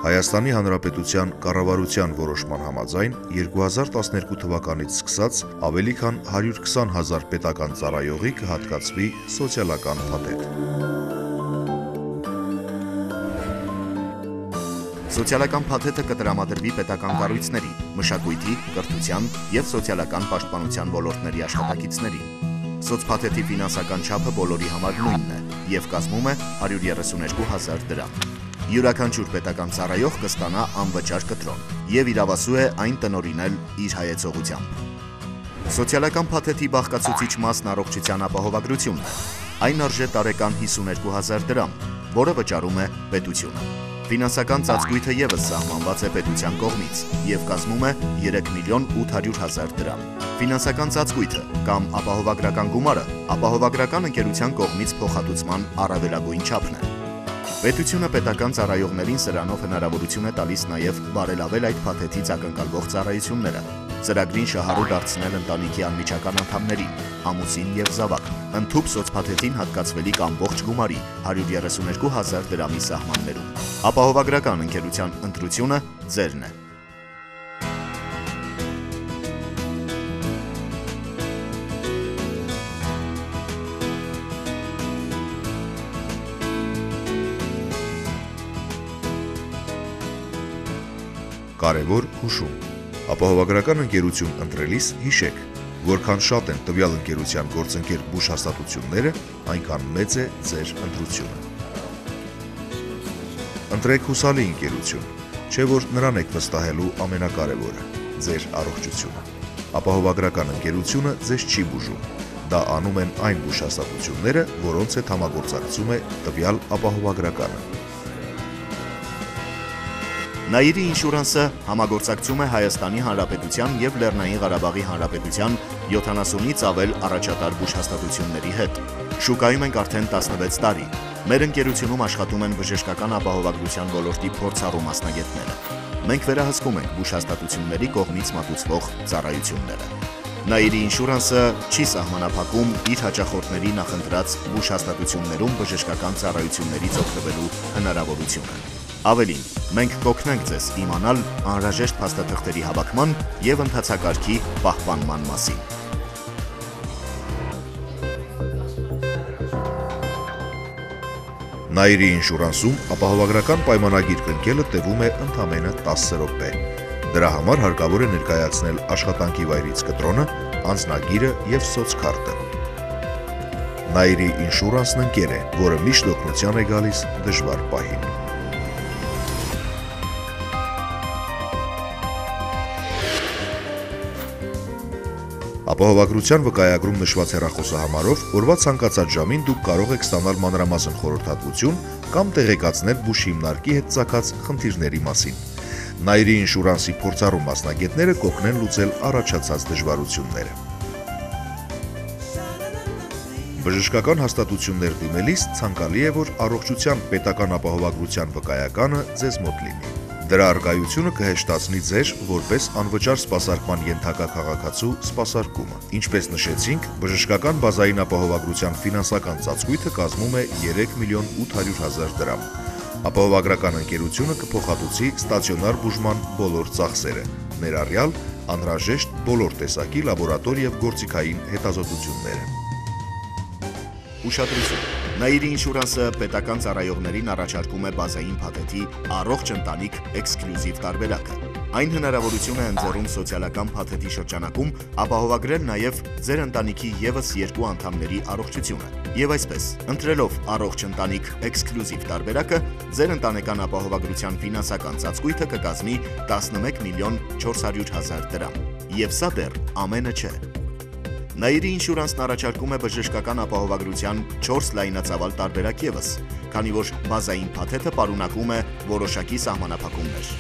Հայաստանի Հանրապետության կառավարության որոշման համաձայն 2012 թվականից սկսած ավելի քան 120 հազար պետական ծառայողի կհատկացվի սոցիալական փաթեթ։ Սոցիալական փաթեթը կտրամադրվի պետական կառույցների, մշակույթի, կրթության և սոցիալական պաշտպանության ոլորտների աշխատակիցներին։ Սոցփաթեթի ֆինանսական չափը բոլորի համար նույնն է և կազմում է 132 հազար դրամ։ Յուրաքանչյուր պետական ծառայող կստանա անվճար կտրոն և իրավասու է այն տնօրինել իր հայեցողությամբ։ Սոցիալական փաթեթի բաղկացուցիչ մասն առողջության ապահովագրությունն է։ Այն արժե տարեկան 52 հազար դրամ, որը վճարում է պետությունը։ Ֆինանսական ծածկույթը ևս սահմանված է պետության կողմից և կազմում է 3 միլիոն 800 հազար դրամ։ Ֆինանսական ծածկույթը կամ ապահովագրական գումարը ապահովագրական ընկերության կողմից փոխհատուցման առավելագույն չափն է։ Պետությունը պետական ծառայողներին սրանով հնարավորություն է տալիս նաև բարելավել այդ փաթեթից ակնկալվող ծառայությունները, ծրագրին շահառու դարձնել ընտանիքի անմիջական անդամներին, ամուսին և զավակ, ընդհուպ սոցփաթեթին հատկացվելիք ամբողջ գումարի 132 հազար դրամի սահմաններում։ Ապահովագրական ընկերության ընտրությունը ձերն է։ Կարևոր հուշում. ապահովագրական ընկերություն ընտրելիս հիշեք, որքան շատ են տվյալ ընկերության գործընկեր բուժ հաստատությունները, այնքան մեծ է ձեր ընտրությունը։ Ընտրեք հուսալի ընկերություն, չէ որ նրան եք վստահելու ամենակարևորը՝ ձեր առողջությունը։ Ապահովագրական ընկերությունը ձեզ չի բուժում, դա անում են այն բուժ հաստատությունները, որոնց հետ համագործակցում է տվյալ ապահովագրականը։ Նաիրի ինշուրանսը համագործակցում է Հայաստանի Հանրապետության և Լեռնային Ղարաբաղի Հանրապետության 70-ից ավել առաջատար բուժհաստատությունների հետ։ Շուկայում ենք արդեն 16 տարի։ Մեր ընկերությունում աշխատում են բժշկական ապահովագրության ոլորտի փորձառու մասնագետները։ Մենք վերահսկում ենք բուժհաստատությունների կողմից մատուցվող ծառայությունները։ Նաիրի ինշուրանսը չի սահմանափակում իր հաճախորդների նախընտրած բուժհաստատություններում բժշկական ծառայություններից օգտվելու հնարավորությունը։ Ավելին, մենք կօգնենք ձեզ իմանալ անհրաժեշտ փաստաթղթերի հավաքման և ընթացակարգի պահպանման մասին։ Նաիրի ինշուրանսում ապահովագրական պայմանագիր կնքելը տևում է ընդամենը 10 րոպե։ Դրա համար հարկավոր է ներկայացնել աշխատանքի վայրից կտրոնը, անձնագիրը և սոցքարտը։ Նաիրի ինշուրանսն ընկեր է, որը միշտ օգնության է գալիս դժվար պահին։ Ապահովագրության վկայագրում նշված հեռախոսահամարով օրվա ցանկացած ժամին դուք կարող եք ստանալ մանրամասն խորհրդատվություն կամ տեղեկացնել բուժ հիմնարկի հետ ծագած խնդիրների մասին։ Նաիրի ինշուրանսի փորձառու մասնագետները կօգնեն լուծել առաջացած դժվարությունները։ Բժշկական հաստատություններ դիմելիս ցանկալի է, որ առողջության պետական ապահովագրության վկայականը ձեզ մոտ լինի։ Դրա առկայությունը կհեշտացնի ձեր որպես անվճար սպասարկման ենթակա քաղաքացու սպասարկումը։ Ինչպես նշեցինք, բժշկական բազային ապահովագրության ֆինանսական ծածկույթը կազմում է 3 միլիոն 800 հազար դրամ։ Ապահովագրական ընկերությունը կփոխհատուցի ստացիոնար բուժման բոլոր ծախսերը, ներառյալ անհրաժեշտ բոլոր տեսակի լաբորատոր և գործիքային հետազոտությունները։ Ուշադրություն. Նաիրի ինշուրանսը պետական ծառայողներին առաջարկում է բազային փաթեթի առողջ ընտանիք էքսկլյուզիվ տարբերակը։ Այն հնարավորություն է ընձեռում սոցիալական փաթեթի շրջանակում ապահովագրել նաև ձեր ընտանիքի ևս 2 անդամների առողջությունը։ Եվ այսպես, ընտրելով առողջ ընտանիք էքսկլյուզիվ տարբերակը, ձեր ընտանեկան ապահովագրության ֆինանսական ծածկույթը կկազմի 11 միլիոն 400 հազար դրամ։ Եվ սա դեռ ամենը չէ։ Նաիրի ինշուրանսն առաջարկում է բժշկական ապահովագրության 4 լայնածավալ տարբերակ ևս, քանի որ բազային փաթեթը պարունակում է որոշակի սահմանափակումներ։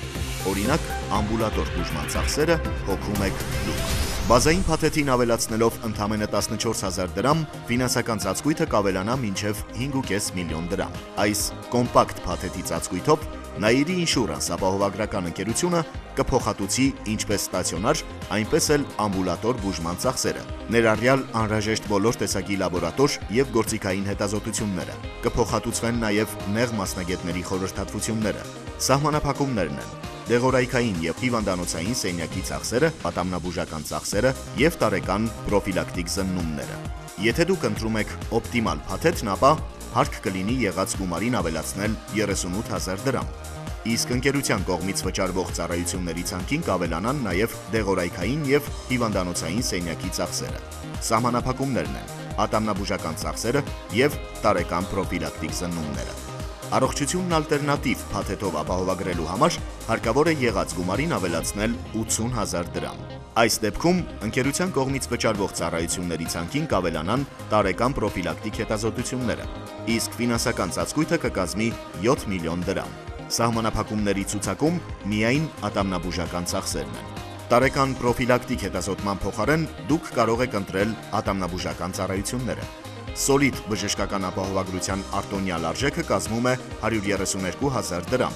Օրինակ, ամբուլատոր բուժման ծախսերը հոգում եք դուք։ Բազային փաթեթին ավելացնելով ընդամենը 14 հազար դրամ, ֆինանսական ծածկույթը կավելանա մինչև 5,5 միլիոն դրամ։ Այս կոմպակտ փաթեթի ծածկույթով Nairi Insurance ապահովագրական ընկերությունը կփոխհատուցի ինչպես ստացիոնար, այնպես էլ ամբուլատոր բուժման ծախսերը, ներառյալ անհրաժեշտ բոլոր տեսակի լաբորատոր եւ գործիքային հետազոտությունները, կփոխհատուցվեն նաեւ նեղ մասնագետների խորհրդատվությունները, սահմանափակումներն են, դեղորայքային եւ հիվանդանոցային սենյակի ծախսերը, պատամնաբուժական ծախսերը եւ տարեկան պրոֆիլակտիկ զննումները։ Եթե դուք ընտրում եք օպտիմալ փաթեթն, ապա հարկ կլինի եղած գումարին ավելացնել 38,000 դրամ։ Իսկ ընկերության կողմից վճարվող ծառայությունների ցանկին կավելանան նաև դեղորայքային եւ հիվանդանոցային սենյակի ծախսերը։ Սահմանափակումներն են, ատամնաբուժական ծախսերը եւ տարեկան պրոֆիլակտիկ զննումները։ Առողջությունն ալտերնատիվ փաթեթով ապահովագրելու համար հարկավոր է եղած գումարին ավելացնել 80,000 դրամ։ Այս դեպքում ընկերության կողմից վճարվող ծառայությունների ցանկին կավելանան տարեկան պրոֆիլակտիկ հետազոտությունները, իսկ ֆինանսական ծածկույթը կկազմի 7 միլիոն դրամ։ Սահմանափակումների ցուցակում միայն ատամնաբուժական ծախսերն են։ Տարեկան պրոֆիլակտիկ հետազոտման փոխարեն դուք կարող եք ընտրել ատամնաբուժական ծառայությունները։ Սոլիդ բժշկական ապահովագրության արտոնյալ արժեքը կազմում է 132,000 դրամ,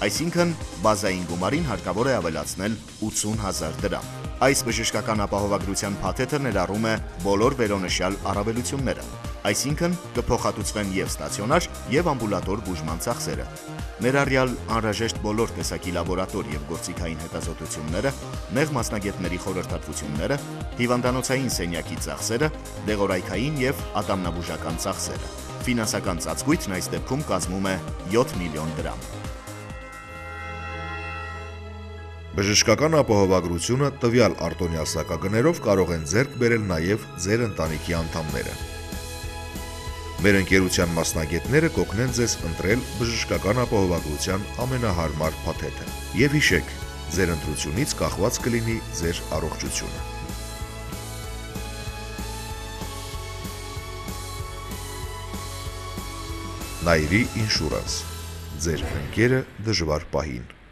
այսինքն բազային գումարին հարկավոր է ավելացնել 80,000 դրամ։ Այս բժշկական ապահովագրության փաթեթը ներառում է բոլոր վերոնշյալ առավելությունները, այսինքն կփոխհատուցվեն եւ ստացիոնար եւ ամբուլատոր բուժման ծախսերը, ներառյալ անհրաժեշտ բոլոր տեսակի լաբորատոր եւ գործիքային հետազոտությունները, նեղ մասնագետների խորհրդատվությունները, հիվանդանոցային սենյակի ծախսերը, դեղորայքային եւ ատամնաբուժական ծախսերը։ Ֆինանսական ծածկույթն այս դեպքում կազմում է 7 միլիոն դրամ։ Բժշկական ապահովագրությունը տվյալ արտոնյալ սակագներով կարող են ձեռք բերել նաև ձեր ընտանիքի անդամները։ Մեր ընկերության մասնագետները կօգնեն ձեզ ընտրել բժշկական ապահովագրության ամենահարմար փաթեթը։ Եվ հիշեք, ձեր ընտրությունից կախված կլինի ձեր առողջությունը։ Nairi Insurance, ձեր ընկերը դժվար պահին։